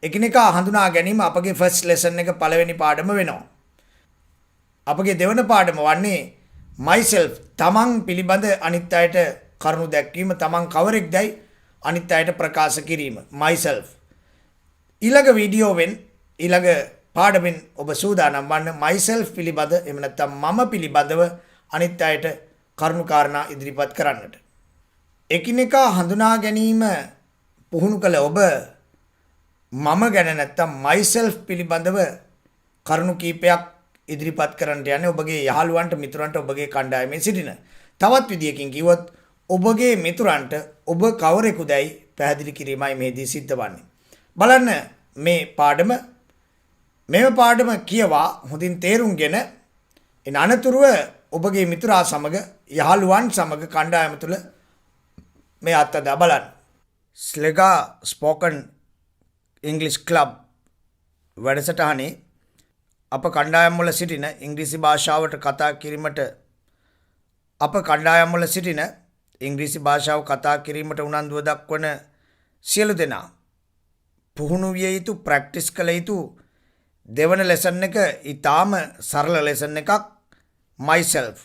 එකිනෙකා හඳුනා ගැනීම අපගේ ෆස්ට් ලෙසන් එක පළවෙනි පාඩම වෙනවා. අපගේ දෙවන පාඩම වන්නේ myself තමන් පිළිබඳ අනිත් අයට කරුණු දැක්වීම තමන් කවරෙක්දයි අනිත් අයට ප්‍රකාශ කිරීම myself. ඊළඟ වීඩියෝවෙන් ඊළඟ පාඩමෙන් ඔබ සූදානම් වන්න myself පිළිබඳ එහෙම නැත්නම් මම පිළිබඳව අනිත් අයට කරුණු කාරණා ඉදිරිපත් කරන්නට. එකිනෙකා හඳුනා ගැනීම පුහුණු කළ ඔබ මම ගැන නැත්තම් myself පිළිබඳව කරුණු කීපයක් ඉදිරිපත් කරන්නට යන්නේ ඔබගේ යහළුවන්ට මිතුරන්ට ඔබගේ කණ්ඩායමේ සිටින. තවත් විදියකින් කිව්වොත් ඔබගේ මිතුරන්ට ඔබ කවරෙකුදයි පැහැදිලි කිරීමයි මෙහිදී සිද්ධ වන්නේ. බලන්න මේ පාඩම මෙම පාඩම කියවා හොඳින් තේරුම්ගෙන එන අනතුරුව ඔබගේ මිතුරා සමග යහළුවන් සමග කණ්ඩායම තුළ මේ අත්දැක බලන්න. ස්ලෙගා ස්පෝකන් ඉංග්‍රීසි ක්ලබ් වැඩසටහනේ අප කණ්ඩායම් වල සිටින ඉංග්‍රීසි භාෂාවට කතා කිරීමට අප කණ්ඩායම් වල සිටින ඉංග්‍රීසි භාෂාව කතා කිරීමට උනන්දුව දක්වන සියලු දෙනා පුහුණු විය යුතු ප්‍රැක්ටිස් කළ යුතු දෙවන ලෙසන් එක ඊටාම සරල ලෙසන් එකක් myself.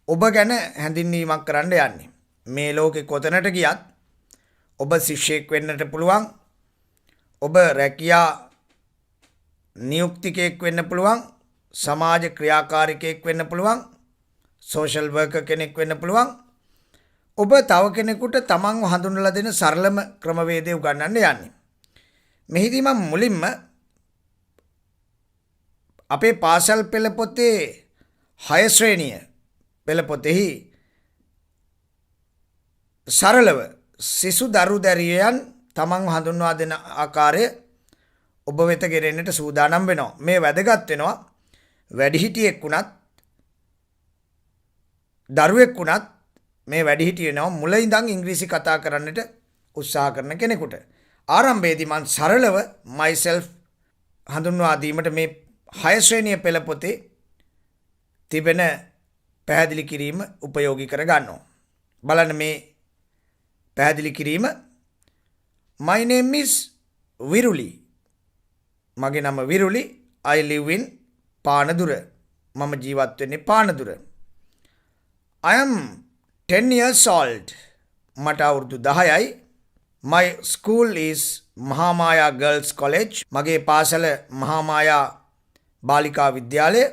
ඔබ ගැන හැඳින්වීමක් කරන්න යන්නේ. මේ ලෝකේ කොතැනට ගියත් ඔබ ශිෂ්‍යයෙක් වෙන්නට පුළුවන්. ඔබ රැකියා නියුක්තිකයෙක් වෙන්න පුළුවන්. සමාජ ක්‍රියාකාරිකයෙක් වෙන්න පුළුවන්. සෝෂල් වර්කර් කෙනෙක් වෙන්න පුළුවන්. ඔබ තව කෙනෙකුට තමන්ව හඳුන්වලා දෙන සරලම ක්‍රමවේදය උගන්වන්න යන්නේ. මෙහිදී මම මුලින්ම අපේ පාසල් පෙළ පොතේ 6 ශ්‍රේණිය පෙළ පොතෙහි සරලව සිසු දරු දැරියන් තමන්ව හඳුන්වා දෙන ආකාරය ඔබ වෙත ගෙනෙන්නට සූදානම් වෙනවා. මේ වැදගත් වෙනවා වැඩිහිටියෙක් වුණත් දරුවෙක් වුණත් මේ වැඩිහිටිය වෙනවා මුල ඉඳන් ඉංග්‍රීසි කතා කරන්නට උත්සාහ කරන කෙනෙකුට. ආරම්භයේදී මම සරලව myself හඳුන්වා දීමට මේ 6 ශ්‍රේණිය පෙළ පොතේ තිබෙන පැහැදිලි කිරීම උපයෝගී කර ගන්නවා. බලන්න මේ පැහැදිලි කිරීම. My name is Viruli. මගේ නම විරුලි. I live in Panadura. මම ජීවත් වෙන්නේ Panadura. I am 10 years old. මට අවුරුදු 10යි. My school is Mahamaya Girls College. මගේ පාසල මහාමායා බාලිකා විද්‍යාලය.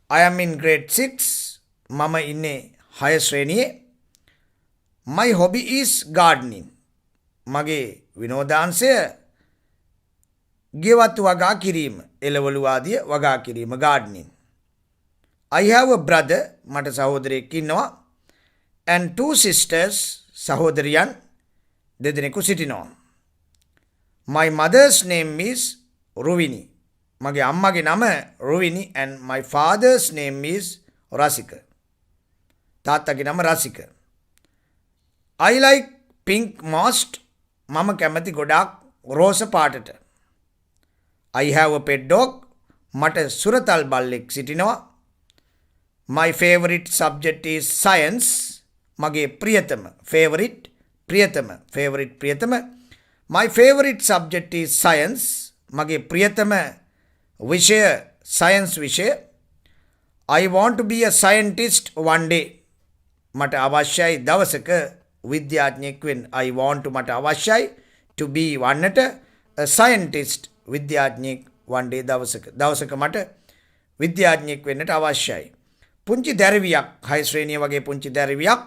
I am in grade 6. මම ඉන්නේ 6 ශ්‍රේණියේ. My hobby is gardening. මගේ විනෝදාංශය ගෙවතු වගා කිරීම, එළවලු ආදිය වගා කිරීම, gardening. I have a brother. මට සහෝදරයෙක් ඉන්නවා. And 2 sisters. සහෝදරියන් දෙදෙනෙකු සිටිනවා. My mother's name is Rovini. මගේ අම්මගේ නම Rovini and my father's name is Rasika. තාත්තගේ නම රසික. I like pink most. මම කැමති ගොඩාක් රෝස පාටට. I have a pet dog. මට සුරතල් බල්ලෙක් සිටිනවා. My favorite subject is science. මගේ ප්‍රියතම ප්‍රියතම My favorite subject is science. මගේ ප්‍රියතම විෂය science විෂය. I want to be a scientist one day. මට අවශ්‍යයි දවසක විද්‍යාඥයෙක් වෙන්න. I want to මට අවශ්‍යයි to be වන්නට a scientist විද්‍යාඥයෙක් one day දවසක මට විද්‍යාඥයෙක් වෙන්නට අවශ්‍යයි. පුංචි දැරිවියක් 6 ශ්‍රේණිය වගේ පුංචි දැරිවියක්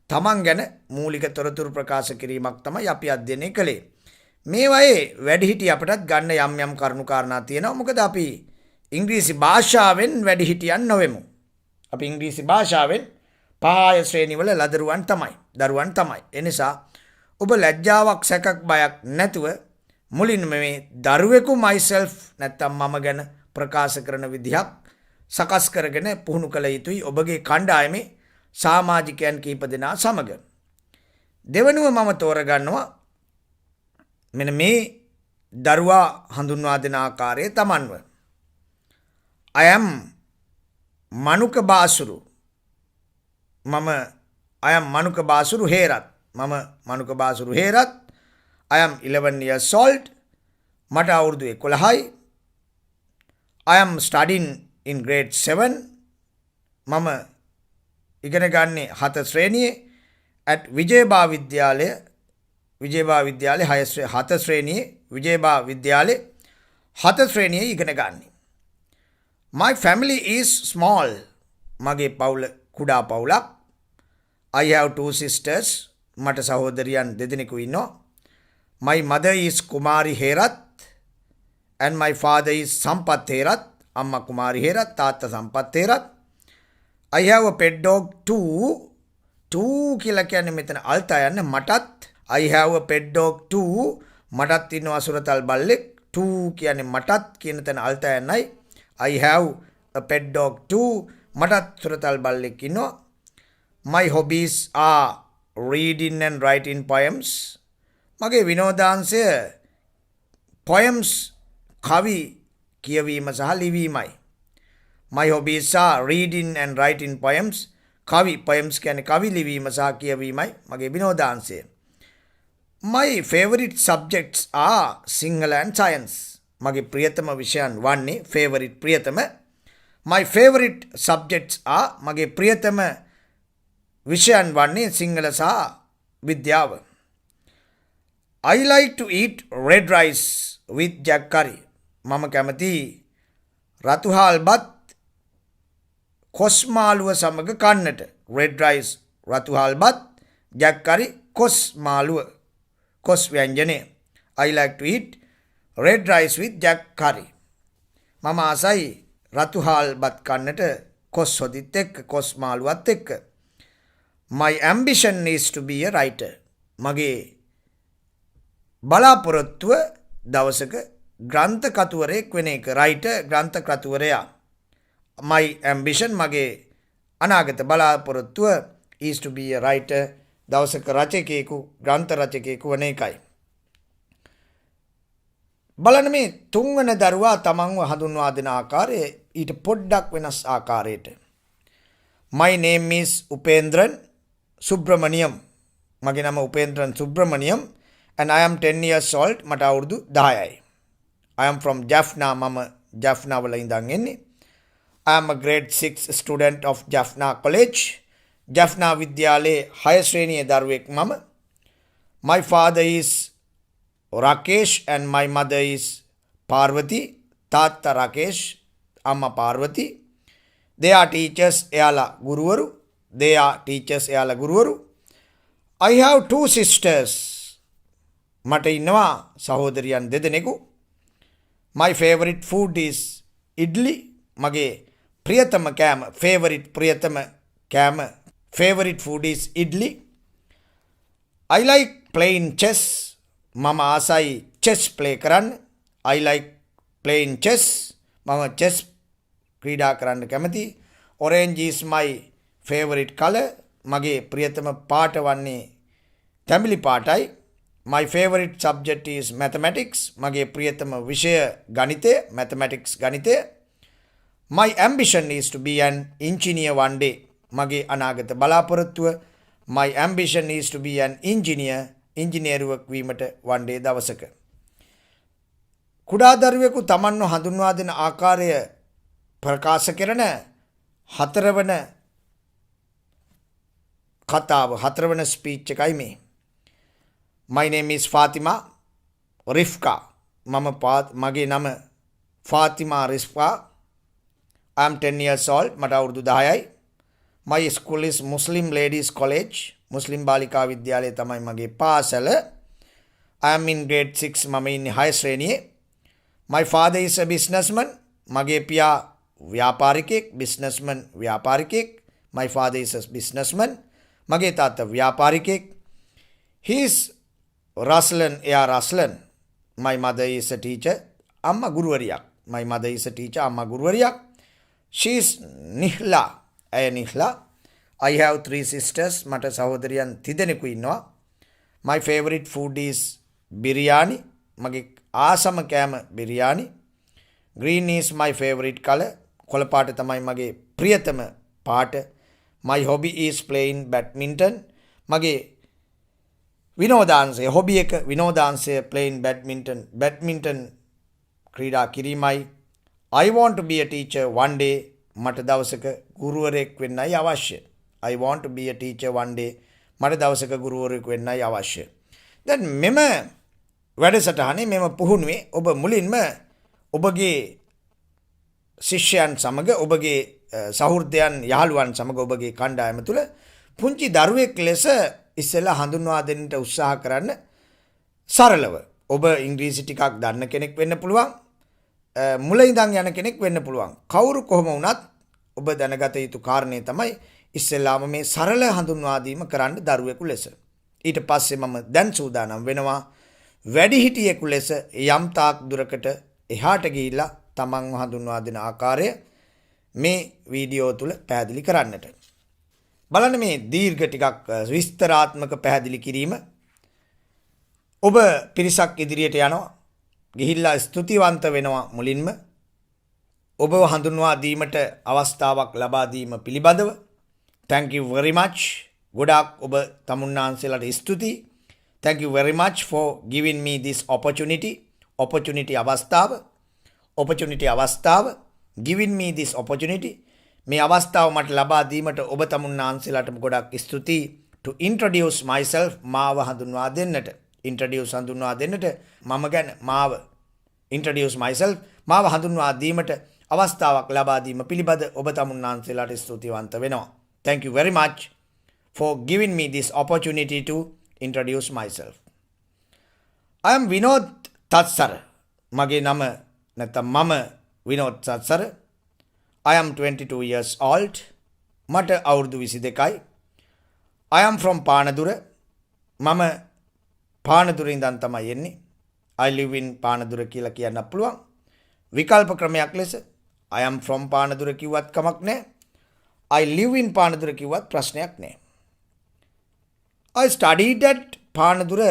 තමන් ගැන මූලික තොරතුරු ප්‍රකාශ කිරීමක් තමයි අපි අධ්‍යයනය කළේ. මේවායේ වැඩිහිටි අපටත් ගන්න යම් කරුණු කාරණා තියෙනවා. මොකද අපි ඉංග්‍රීසි භාෂාවෙන් වැඩිහිටියන් නොවෙමු. අපි ඉංග්‍රීසි භාෂාවෙන් 5 ශ්‍රේණිවල දරුවන් තමයි. එනිසා ඔබ ලැජ්ජාවක් සැකක් බයක් නැතුව මුලින්ම මේ දරුවෙකු myself නැත්තම් මම ගැන ප්‍රකාශ කරන විදිහක් සකස් කරගෙන පුහුණු කළ යුතුයි ඔබගේ කණ්ඩායමේ සමාජිකයන් කීප දෙනා සමග. දෙවනුව මම තෝරගන්නවා මෙන්න මේ දරුවා හඳුන්වා දෙන ආකාරය තමන්ව. I am මනුක බාසුරු. I am මනුක බාසුරු Herath. I am 11 years old. මට අවුරුදු 11යි. I am studying in grade 7. මම ඉගෙන ගන්නේ 7 ශ්‍රේණියේ at විජයබා විද්‍යාලය 7 ශ්‍රේණියේ විජයබා විද්‍යාලය 7 ශ්‍රේණියේ ඉගෙන ගන්නේ. My family is small. මගේ පවුල කුඩා පවුලක්. I have 2 sisters. මට සහෝදරියන් දෙදෙනෙකු ඉන්නවා. My mother is Kumari Herath and my father is Sampath Herath. අම්මා කුමාරි හේරත් තාත්තා සම්පත් Herath. I have a pet dog too. Too කියලා කියන්නේ මෙතන අල්තා යන්නේ මටත්. I have a pet dog too. මටත් ඉන්නවා සුරතල් බල්ලෙක්. Too කියන්නේ මටත් කියන තැන අල්තා යන්නයි. I have a pet dog too. මටත් සුරතල් බල්ලෙක් ඉන්නවා. My hobbies are reading and writing poems. මගේ විනෝදාංශය poems කවි කියවීම සහ ලිවීමයි. My hobbies are reading and writing poems. poems කියන්නේ කවි ලිවීම සහ කියවීමයි මගේ විනෝදාංශය. My favorite subjects are Sinhala and science. මගේ ප්‍රියතම විෂයන් වන්නේ favorite ප්‍රියතම. My favorite subjects are මගේ ප්‍රියතම විෂයන් වන්නේ සිංහල සහ විද්‍යාව. I like to eat red rice with jack curry. මම කැමති රතුහාල්බත් කොස් මාළුව සමග කන්නට. red rice රතුහාල්බත් jack curry කොස් මාළුව කොස් ව්‍යංජනය. I like to eat red rice with jack curry. මම ආසයි රතුහාල්බත් කන්නට කොස් හොදිත් එක්ක කොස් මාළුවත් එක්ක. My ambition is to be a writer. මගේ බලාපොරොත්තුව දවසක ග්‍රන්ථ කතුවරයෙක් වෙන එක. writer ග්‍රන්ථ කතුවරයා. My ambition මගේ අනාගත බලාපොරොත්තුව is to be a writer දවසක රචකයෙකු ග්‍රන්ථ රචකයෙකු වන එකයි. බලන්න මේ තුන්වන දරුවා තමන්ව හඳුන්වා දෙන ආකාරය ඊට පොඩ්ඩක් වෙනස් ආකාරයට. My name is Upendran Subramaniam. මගේ නම Upendran Subramaniam and I am 10 years old. මට අවුරුදු 10යි. I am from Jaffna. මම Jaffna වල ඉඳන් එන්නේ. I am a grade 6 student of Jaffna College. Jaffna විද්‍යාලයේ 6 ශ්‍රේණියේ දරුවෙක් මම. My father is Rakesh and my mother is Parvati. තාත්තා Rakesh, අම්මා Parvati. They are teachers. එයාලා ගුරුවරු. They are teachers. එයාලා ගුරුවරු. I have 2 sisters. මට ඉන්නවා සහෝදරියන් දෙදෙනෙකු. My favorite food is idli. මගේ ප්‍රියතම කෑම favorite food is idli. I like playing chess. මම ආසයි chess play කරන්න. I like playing chess. මම chess ක්‍රීඩා කරන්න කැමති. Orange is my favorite color. මගේ ප්‍රියතම පාට වන්නේ තැඹිලි පාටයි. My favorite subject is mathematics. මගේ ප්‍රියතම විෂය ගණිතය, mathematics ගණිතය. My ambition is to be an engineer one day. මගේ අනාගත බලාපොරොත්තුව my ambition is to be an engineer. ඉංජිනේරුවෙක් වීමට one day දවසක. කුඩා දරුවෙකු තමන්ව හඳුන්වා දෙන ආකාරය ප්‍රකාශ කරන හතරවන කතාව, හතරවන ස්පීච් එකයි මේ. My name is Fatima Rifka. මගේ නම Fatima Rifka. I am 10 years old. මට අවුරුදු 10යි. My school is Muslim Ladies College. මුස්ලිම් බාලිකා විද්‍යාලය තමයි මගේ පාසල. I am in grade 6. මම ඉන්නේ 6 ශ්‍රේණියේ. My father is a businessman. මගේ පියා ව්‍යාපාරිකයෙක්. businessman ව්‍යාපාරිකයෙක්. My father is a businessman. මගේ තාත්තා ව්‍යාපාරිකයෙක්. He is Ruslan. එයා රස්ලන්. My mother is a teacher. අම්මා ගුරුවරියක්. My mother is a teacher. අම්මා ගුරුවරියක්. She is Nihla. ඇය නිහ්ලා. I have 3 sisters. මට සහෝදරියන් 3 දෙනෙකු ඉන්නවා. My favorite food is biryani. මගේ ආසම කෑම biryani. Green is my favorite color. කොළ පාට තමයි මගේ ප්‍රියතම පාට. My hobby is playing badminton. මගේ විනෝදාංශය hobby එක විනෝදාංශය playing badminton. badminton ක්‍රීඩා කිරීමයි. I want to be a teacher one day. මට දවසක ගුරුවරයෙක් වෙන්නයි අවශ්‍ය. I want to be a teacher one day. මට දවසක ගුරුවරයෙක් වෙන්නයි අවශ්‍ය. දැන් මෙම වැඩසටහනේ මෙම පුහුණුවේ ඔබ මුලින්ම ඔබගේ ශිෂ්‍යයන් සමග ඔබගේ සහෘදයන් යහළුවන් සමග ඔබගේ කණ්ඩායම තුළ පුංචි දරුවෙක් ලෙස ඉස්සෙල්ලා හඳුන්වා දෙන්නට උත්සාහ කරන්න. සරලව ඔබ ඉංග්‍රීසි ටිකක් දන්න කෙනෙක් වෙන්න පුළුවන්. මුල ඉඳන් යන කෙනෙක් වෙන්න පුළුවන්. කවුරු කොහොම වුණත් ඔබ දැනගත යුතු කාරණේ තමයි ඉස්සෙල්ලාම මේ සරල හඳුන්වා දීම කරන්න දරුවෙකු ලෙස. ඊට පස්සේ මම දැන් සූදානම් වෙනවා වැඩිහිටියෙකු ලෙස යම් තාක් දුරකට එහාට ගිහිල්ලා තමන්ව හඳුන්වා දෙන ආකාරය මේ වීඩියෝ තුල පැහැදිලි කරන්නට. බලන්න මේ දීර්ඝ ටිකක් විස්තරාත්මක පැහැදිලි කිරීම. ඔබ පිරිසක් ඉදිරියට යනවා. ගිහිල්ලා ස්තුතිවන්ත වෙනවා මුලින්ම. ඔබව හඳුන්වා දීමට අවස්ථාවක් ලබා දීම පිළිබඳව. Thank you very much. ගොඩාක් ඔබ තමුන්නාන්සේලාට ස්තුතියි. Thank you very much for giving me this opportunity. Opportunity අවස්ථාව. Giving me this opportunity. මේ අවස්ථාව මට ලබා දීමට ඔබ තමුන්නාන්සේලාට ගොඩාක් ස්තුතියි. To introduce myself. මාව හඳුන්වා දෙන්නට. Introduce හඳුන්වා දෙන්නට මම ගැන මාව. Introduce myself. මාව හඳුන්වා දීමට අවස්ථාවක් ලබා දීම පිළිබඳ ඔබ තමුන්නාන්සේලාට ස්තුතිවන්ත වෙනවා. Thank you very much for giving me this opportunity to introduce myself. I am Vinod Tatsar. මගේ නම නැත්නම් මම විනෝද් තත්සර. I am 22 years old. මට අවුරුදු 22යි. I am from Panadura. මම පානදුර ඉඳන් තමයි එන්නේ. I live in පානදුර කියලා කියන්න පුළුවන්. විකල්ප ක්‍රමයක් ලෙස I am from පානදුර කිව්වත් කමක් නැහැ. I live in පානදුර කිව්වත් ප්‍රශ්නයක් නැහැ. I studied at Panadura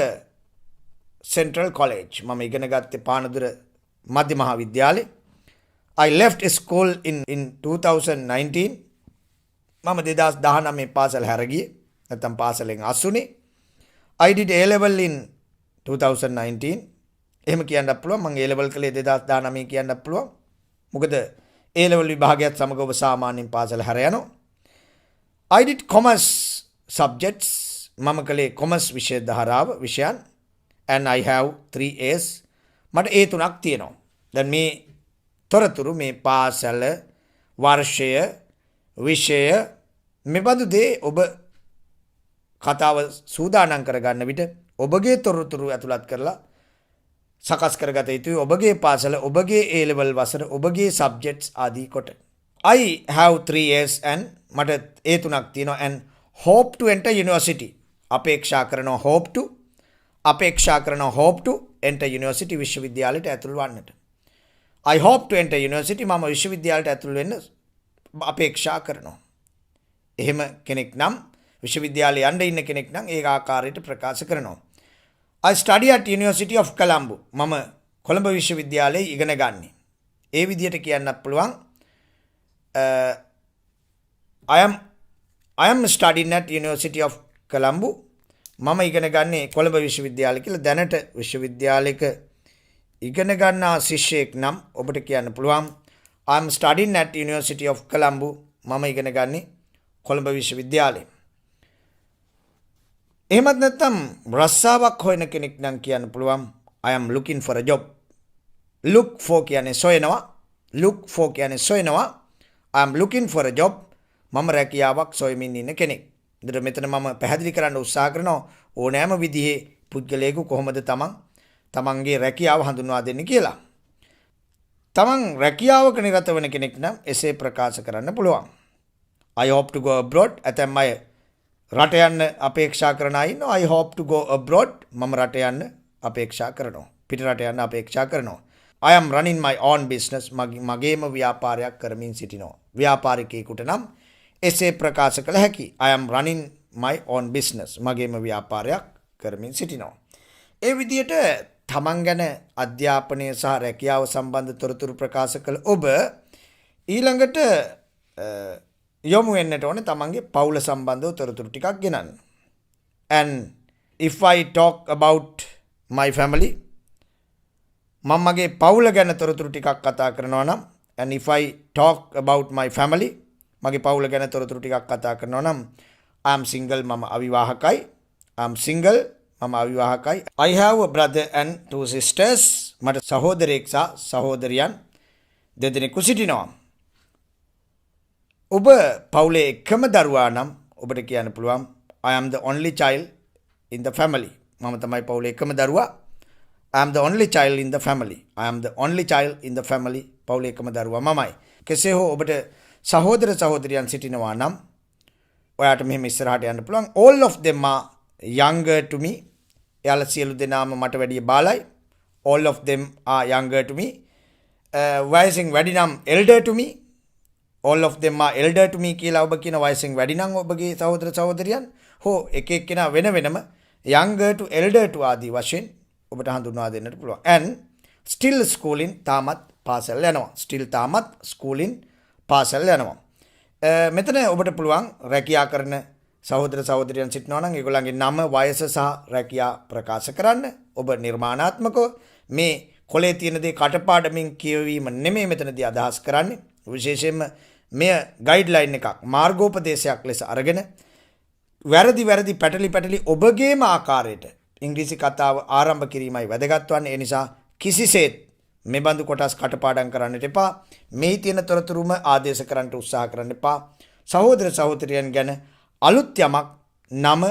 Central College. මම ඉගෙන ගත්තේ පානදුර මධ්‍ය මහා විද්‍යාලේ. I left school in 2019. මම 2019 පාසල හැර ගියේ. නැත්නම් පාසලෙන් අසුනේ. I did A level in 2019. එහෙම කියන්න පුළුවන්. මම A level කළේ 2019 කියන්න පුළුවන්. මොකද A level විභාගයත් සමග ඔබ සාමාන්‍යයෙන් පාසල හැර යනවා. I did commerce subjects. මම කළේ commerce විෂය ධාරාව විෂයන්. And I have 3 A's. මට A 3ක් තියෙනවා. දැන් මේ තොරතුරු මේ පාසල වර්ෂය විෂය මෙබඳු දේ ඔබ කතාව සූදානම් කරගන්න විට ඔබගේ තොරතුරු ඇතුළත් කරලා සකස් කරගත යුතුයි. ඔබගේ පාසල ඔබගේ A level වසර ඔබගේ subjects ආදී කොට. I have 3 A's and මට A 3ක් තියෙනවා and hope to enter university. අපේක්ෂා කරනවා hope to enter university විශ්වවිද්‍යාලයට ඇතුල් වන්නට. I hope to enter university. මම විශ්වවිද්‍යාලයට ඇතුල් වෙන්න අපේක්ෂා කරනවා. එහෙම කෙනෙක් නම් විශ්වවිද්‍යාලයේ යන්න ඉන්න කෙනෙක් නම් ඒ ආකාරයට ප්‍රකාශ කරනවා. I study at University of Colombo. මම කොළඹ විශ්වවිද්‍යාලයේ ඉගෙන ගන්නේ. ඒ විදිහට කියන්නත් පුළුවන්. I am studying at University of Colombo. මම ඉගෙන ගන්නේ කොළඹ විශ්වවිද්‍යාලය කියලා. දැනට විශ්වවිද්‍යාලයක ඉගෙන ගන්නා ශිෂ්‍යයෙක් නම් ඔබට කියන්න පුළුවන් I am studying at University of Colombo. මම ඉගෙන ගන්නේ කොළඹ විශ්වවිද්‍යාලයේ. එහෙමත් නැත්නම් රස්සාවක් හොයන කෙනෙක් නම් කියන්න පුළුවන් I am looking for a job. Look for කියන්නේ සොයනවා. I am looking for a job. මම රැකියාවක් සොයමින් ඉන්න කෙනෙක්. ඉතින් මෙතන මම පැහැදිලි කරන්න උත්සාහ කරනවා ඕනෑම විදිහේ පුද්ගලයෙකු කොහොමද තමන්ගේ රැකියාව හඳුන්වා දෙන්නේ කියලා. තමන් රැකියාවක නිරත වෙන කෙනෙක් නම් එසේ ප්‍රකාශ කරන්න පුළුවන්. I hope to go abroad. ඇතැම් අය රට යන්න අපේක්ෂා කරන අය ඉන්නවා. I hope to go abroad. මම රට යන්න අපේක්ෂා කරනවා. පිටරට යන්න අපේක්ෂා කරනවා. I am running my own business. මගේම ව්‍යාපාරයක් කරමින් සිටිනවා. ව්‍යාපාරිකයෙකුට නම් එසේ ප්‍රකාශ කළ හැකි. I am running my own business. මගේම ව්‍යාපාරයක් කරමින් සිටිනවා. ඒ විදිහට තමන් ගැන අධ්‍යාපනය සහ රැකියාව සම්බන්ධ තොරතුරු ප්‍රකාශ කළ ඔබ ඊළඟට යොමු වෙන්නට ඕනේ තමන්ගේ පවුල සම්බන්ධව තොරතුරු ටිකක් ගෙනන්න. And if I talk about my family, මම මගේ පවුල ගැන තොරතුරු ටිකක් කතා කරනවා නම් and if I talk about my family මගේ පවුල ගැන තොරතුරු ටිකක් කතා කරනවා නම් I am single මම අවිවාහකයි I am single මම අවිවාහකයි I have a brother and two sisters මට සහෝදරයෙක් සහ සහෝදරියන් දෙදෙනෙකු සිටිනවා ඔබ පවුලේ එකම දරුවා නම් ඔබට කියන්න පුළුවන් I am the only child in the family මම තමයි පවුලේ එකම දරුවා I am the only child in the family. I am the only child in the family. පවුලේ එකම දරුවා මමයි. කෙසේ හෝ ඔබට සහෝදර සහෝදරියන් සිටිනවා නම් ඔයාට මෙහෙම ඉස්සරහට යන්න පුළුවන්. All of them are younger to me. එයාලා සියලු දෙනාම මට වැඩිය බාලයි. All of them are younger to me. වයසින් වැඩි නම් elder to me. All of them are elder to me කියලා ඔබ කියන වයසින් වැඩි නම් ඔබගේ සහෝදර සහෝදරියන් හෝ එක එක්කෙනා වෙන වෙනම younger to elder to ආදී වශයෙන් ඔබට හඳුන්වා දෙන්නට පුළුවන්. and still schooling තාමත් පාසල් යනවා. still තාමත් schooling පාසල් යනවා. මෙතන ඔබට පුළුවන් රැකියා කරන සහෝදර සහෝදරියන් සිටිනවා නම් ඒගොල්ලන්ගේ නම වයස සහ රැකියා ප්‍රකාශ කරන්න. ඔබ නිර්මාණාත්මකව මේ කොලේ තියෙන දේ කටපාඩමින් කියවීම නෙමෙයි මෙතනදී අදහස් කරන්නේ. විශේෂයෙන්ම මෙය ගයිඩ්ලයින් එකක් මාර්ගෝපදේශයක් ලෙස අරගෙන වැරදි පැටලි ඔබගේම ආකාරයට ඉංග්‍රීසි කතාව ආරම්භ කිරීමයි වැදගත් වන්නේ. ඒ නිසා කිසිසේත් මේ බඳු කොටස් කටපාඩම් කරන්නට එපා. මේ තියෙන තොරතුරුම ආදේශ කරන්න උත්සාහ කරන්න එපා. සහෝදර සහෝදරියන් ගැන අලුත් යමක් නම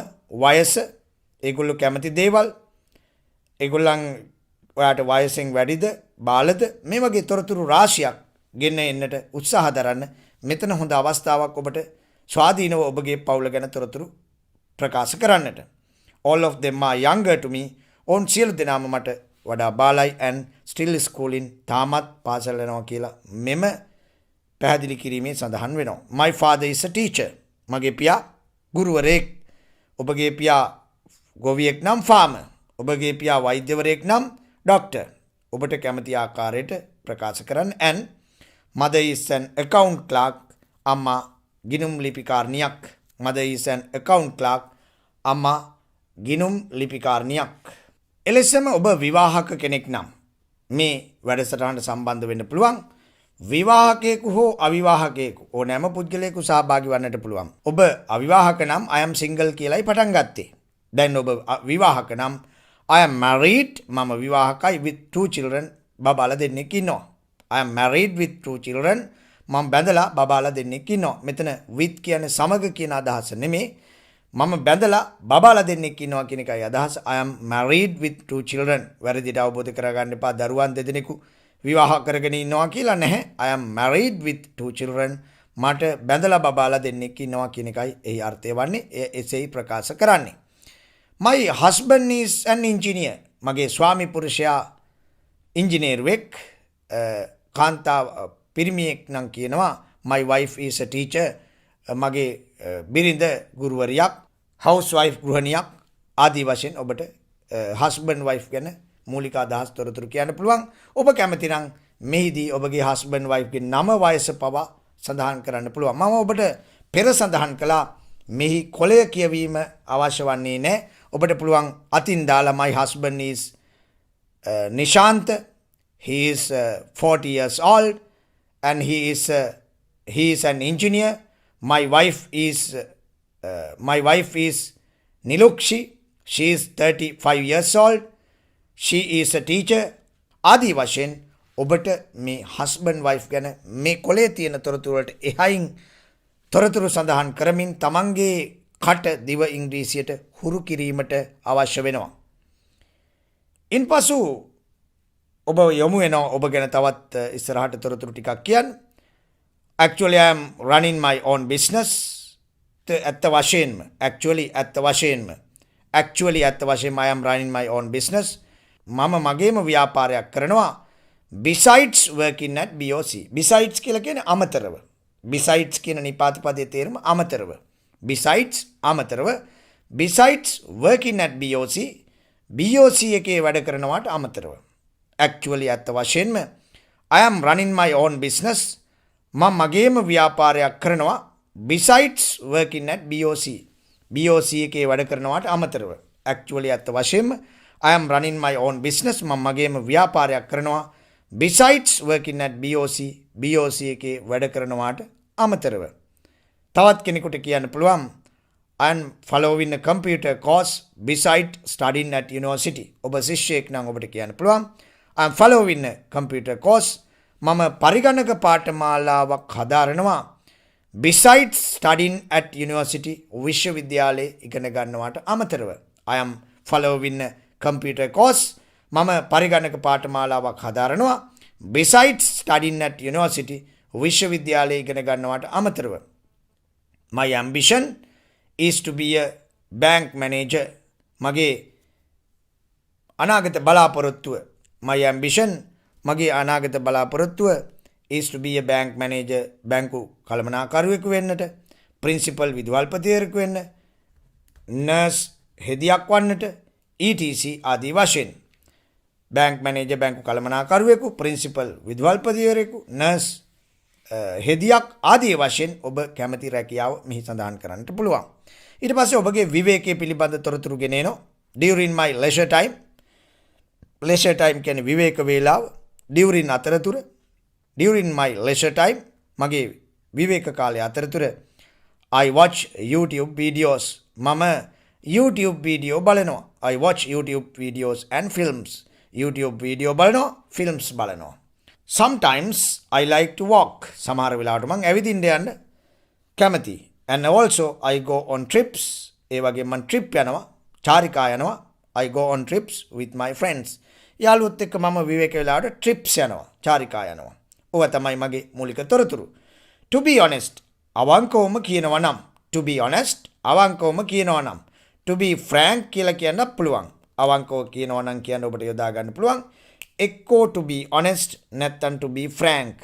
වයස ඒගොල්ලෝ කැමති දේවල් ඒගොල්ලන් ඔයාට වයසෙන් වැඩිද බාලද මේ වගේ තොරතුරු රාශියක් ගෙන එන්නට උත්සාහ දරන්න. මෙතන හොඳ අවස්ථාවක් ඔබට ස්වාධීනව ඔබගේ පවුල ගැන තොරතුරු ප්‍රකාශ කරන්නට. All of them are younger to me. ඔවුන් සියලු දෙනාම මට වඩා බාලයි and still schooling තාමත් පාසල් යනවා කියලා මෙම පැහැදිලි කිරීමේ සඳහන් වෙනවා. My father is a teacher. මගේ පියා ගුරුවරයෙක්. ඔබගේ පියා ගොවියෙක් නම් farmer. ඔබගේ පියා වෛද්‍යවරයෙක් නම් doctor. ඔබට කැමති ආකාරයට ප්‍රකාශ කරන්න. and mother is an account clerk. අම්මා ගිණුම් ලිපිකාරණියක්. mother is an account clerk. අම්මා ගිනුම් ලිපිකාරණියක්. එලෙසම ඔබ විවාහක කෙනෙක් නම් මේ වැඩසටහනට සම්බන්ධ වෙන්න පුළුවන්. විවාහකයෙකු හෝ අවිවාහකයෙකු ඕනෑම පුද්ගලයෙකු සහභාගී වන්නට පුළුවන්. ඔබ අවිවාහක නම් I am single කියලායි පටන් ගත්තේ. දැන් ඔබ විවාහක නම් I am married මම විවාහකයි with two children බබාලා දෙන්නෙක් ඉන්නවා. I am married with two children මම බැඳලා බබාලා දෙන්නෙක් ඉන්නවා. මෙතන with කියන්නේ සමග කියන අදහස නෙමෙයි. මම බැඳලා බබාලා දෙන්නෙක් ඉන්නවා කියන එකයි අදහස. I am married with two children. වැරදිට අවබෝධ කරගන්න එපා. දරුවන් දෙදෙනෙකු විවාහ කරගෙන ඉන්නවා කියලා නැහැ. I am married with two children. මට බැඳලා බබාලා දෙන්නෙක් ඉන්නවා කියන එකයි එහි අර්ථය වන්නේ. එසේයි ප්‍රකාශ කරන්නේ. My husband is an engineer. මගේ ස්වාමි පුරුෂයා ඉංජිනේරුවෙක්. කාන්තා පිරිමියෙක් නම් කියනවා my wife is a teacher. මගේ බිරිඳ ගුරුවරියක් housewife ගෘහණියක් ආදී වශයෙන් ඔබට husband wife ගැන මූලික අදහස් තොරතුරු කියන්න පුළුවන්. ඔබ කැමති නම් මෙහිදී ඔබගේ husband wife ගේ නම වයස පවා සඳහන් කරන්න පුළුවන්. මම ඔබට පෙර සඳහන් කළා මෙහි කොලය කියවීම අවශ්‍ය වන්නේ නැහැ. ඔබට පුළුවන් අතින් දාලා my husband is Nishantha. He is 40 years old and he is an engineer. My wife is Nilukshi. She is 35 years old. She is a teacher. ආදී වශයෙන් ඔබට මේ husband wife ගැන මේ කොලේ තියෙන තොරතුරු වලට එහයින් තොරතුරු සඳහන් කරමින් තමන්ගේ කට දිව ඉංග්‍රීසියට හුරු කිරීමට අවශ්‍ය වෙනවා. ඉන්පසු ඔබ යොමු වෙනවා ඔබ ගැන තවත් ඉස්සරහට තොරතුරු ටිකක් කියන්න. Actually I am running my own business. ඇත්ත වශයෙන්ම I am running my own business. මම මගේම ව්‍යාපාරයක් කරනවා. Besides working at BOC. Besides කියලා කියන්නේ අමතරව. Besides කියන නිපාත පදයේ තේරුම අමතරව. Besides working at BOC. BOC එකේ වැඩ කරනවාට අමතරව. Actually ඇත්ත වශයෙන්ම I am running my own business. මම මගේම ව්‍යාපාරයක් කරනවා. Besides working at BOC. BOC එකේ වැඩ කරනවාට අමතරව. Actually ඇත්ත වශයෙන්ම I am running my own business. මම මගේම ව්‍යාපාරයක් කරනවා. Besides working at BOC, BOC එකේ වැඩ කරනවාට අමතරව. තවත් කෙනෙකුට කියන්න පුළුවන් I am following a computer course beside studying at university. ඔබ ශිෂ්‍යයෙක් නම් ඔබට කියන්න පුළුවන් I am following a computer course. මම පරිගණක පාඨමාලාවක් හදාරනවා. Besides studying at university, විශ්වවිද්‍යාලයේ ඉගෙන ගන්නවාට අමතරව. I am following a computer course. මම පරිගණක පාඨමාලාවක් හදාරනවා. Besides studying at university, විශ්වවිද්‍යාලයේ ඉගෙන ගන්නවාට අමතරව. My ambition is to be a bank manager. මගේ අනාගත බලාපොරොත්තුව my ambition මගේ අනාගත බලාපොරොත්තුව is to be a bank manager. බැංකු කළමනාකරුවෙකු වෙන්නට, principal විදුහල්පතිවරයෙකු වෙන්න, nurse හෙදියක් වන්නට, etc ආදී වශයෙන්. bank manager බැංකු කළමනාකරුවෙකු, principal විදුහල්පතිවරයෙකු, nurse හෙදියක් ආදී වශයෙන් ඔබ කැමති රැකියාව මෙහි සඳහන් කරන්නට පුළුවන්. ඊට පස්සේ ඔබගේ විවේකයේ පිළිබඳ තොරතුරු ගෙනෙනවා. during my leisure time. leisure time කියන්නේ විවේක වේලාව. during අතරතුර. during my leisure time මගේ විවේක කාලය අතරතුර I watch YouTube videos. මම YouTube video බලනවා. I watch YouTube videos and films. YouTube video බලනවා, films බලනවා. Sometimes I like to walk. සමහර වෙලාවට මම ඇවිදින්න යන්න කැමතියි. And also I go on trips. ඒ වගේම මම trip යනවා, චාරිකා යනවා. I go on trips with my friends. යාළුවොත් එක්ක මම විවේක වෙලාවට trips යනවා, චාරිකා යනවා. ඔය තමයි මගේ මූලික තොරතුරු. To be honest, අවංකවම කියනවා නම්. To be honest, අවංකවම කියනවා නම්. To be frank කියලා කියන්න පුළුවන්. අවංකව කියනවා නම් කියන්න ඔබට යොදා ගන්න පුළුවන්. එක්කෝ to be honest නැත්තම් to be frank.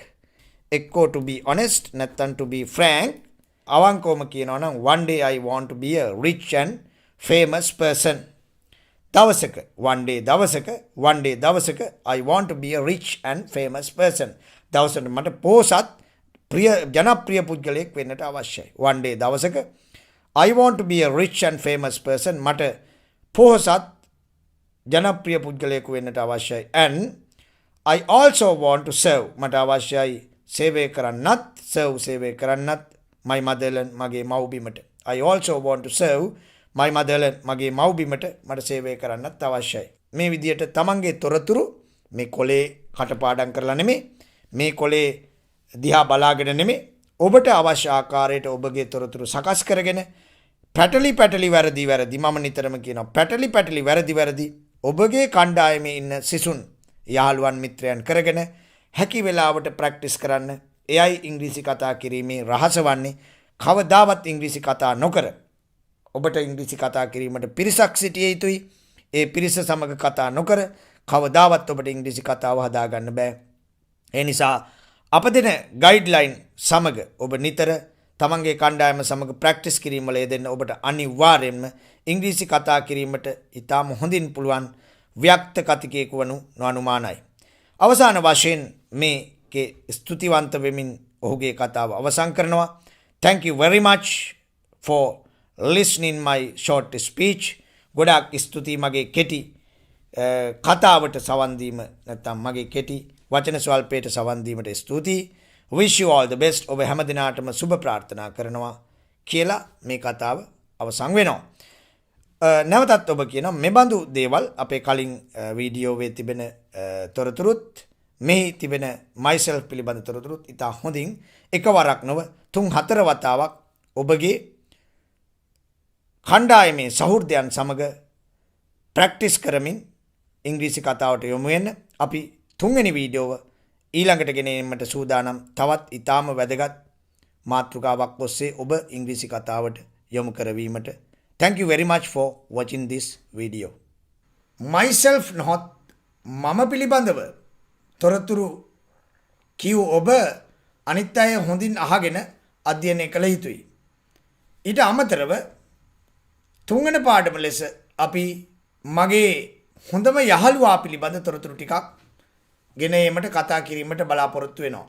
එක්කෝ to be honest නැත්තම් to be frank. අවංකවම කියනවා නම් one day I want to be a rich and famous person. දවසක one day දවසක I want to be a rich and famous person. දවසට මට පොහොසත් ජනප්‍රිය පුද්ගලයෙක් වෙන්නට අවශ්‍යයි. one day දවසක I want to be a rich and famous person. මට පොහොසත් ජනප්‍රිය පුද්ගලයෙකු වෙන්නට අවශ්‍යයි. And I also want to serve. මට අවශ්‍යයි සේවය කරන්නත් my motherland මගේ මව්බිමට. I also want to serve my motherland මගේ මව්බිමට මට සේවය කරන්නත් අවශ්‍යයි. මේ විදියට තමන්ගේ තොරතුරු මේ කොලේ කටපාඩම් කරලා නෙමෙයි, මේ කොලේ දිහා බලාගෙන නෙමෙයි, ඔබට අවශ්‍ය ආකාරයට ඔබගේ තොරතුරු සකස් කරගෙන පැටලි වැරදි මම නිතරම කියනවා පැටලි වැරදි ඔබගේ කණ්ඩායමේ ඉන්න සිසුන් යාළුවන් මිත්‍රයන් කරගෙන හැකි වෙලාවට ප්‍රැක්ටිස් කරන්න. එයයි ඉංග්‍රීසි කතා කිරීමේ රහස වන්නේ. කවදාවත් ඉංග්‍රීසි කතා නොකර ඔබට ඉංග්‍රීසි කතා කිරීමට පිරිසක් සිටිය යුතුයි. ඒ පිරිස සමග කතා නොකර කවදාවත් ඔබට ඉංග්‍රීසි කතාව හදාගන්න බෑ. ඒ නිසා අප දෙන ගයිඩ්ලයින් සමග ඔබ නිතර තමන්ගේ කණ්ඩායම සමග ප්‍රැක්ටිස් කිරීම වල යෙදෙන්න ඔබට අනිවාර්යයෙන්ම ඉංග්‍රීසි කතා කිරීමට ඉතාම හොඳින් පුළුවන් ව්‍යක්ත කතිකයෙකු වනු නොඅනුමානයි. අවසාන වශයෙන් මේකේ ස්තුතිවන්ත වෙමින් ඔහුගේ කතාව අවසන් කරනවා. Thank you very much for listening my short speech. ගොඩාක් ස්තුතියි මගේ කෙටි කතාවට සවන් දීම නැත්නම් මගේ කෙටි වචන ස්වල්පයට සවන් දීමට ස්තුතියි. Wish you all the best. ඔබ හැම දිනාටම සුබ ප්‍රාර්ථනා කරනවා කියලා මේ කතාව අවසන් වෙනවා. නැවතත් ඔබ කියන මෙබඳු දේවල් අපේ කලින් වීඩියෝවේ තිබෙන තොරතුරුත් මෙහි තිබෙන myself පිළිබඳ තොරතුරුත් ඉතා හොඳින් එකවරක් නොව 3-4 වතාවක් ඔබගේ කණ්ඩායමේ සහෘදයන් සමග ප්‍රැක්ටිස් කරමින් ඉංග්‍රීසි කතාවට යොමු වෙන්න. අපි 3 වෙනි වීඩියෝව ඊළඟට ගෙන එන්නට සූදානම් තවත් ඉතාම වැදගත් මාතෘකාවක් ඔස්සේ ඔබ ඉංග්‍රීසි කතාවට යොමු කරවීමට. Thank you very much for watching this video. myself නොහොත් මම පිළිබඳව තොරතුරු කිව් ඔබ අනිත් අය හොඳින් අහගෙන අධ්‍යයනය කළ යුතුයි. ඊට අමතරව 3 වෙනි පාඩම ලෙස අපි මගේ හොඳම යහළුවා පිළිබඳ තොරතුරු ටිකක් ගෙන ඒමට කතා කිරීමට බලාපොරොත්තු වෙනවා.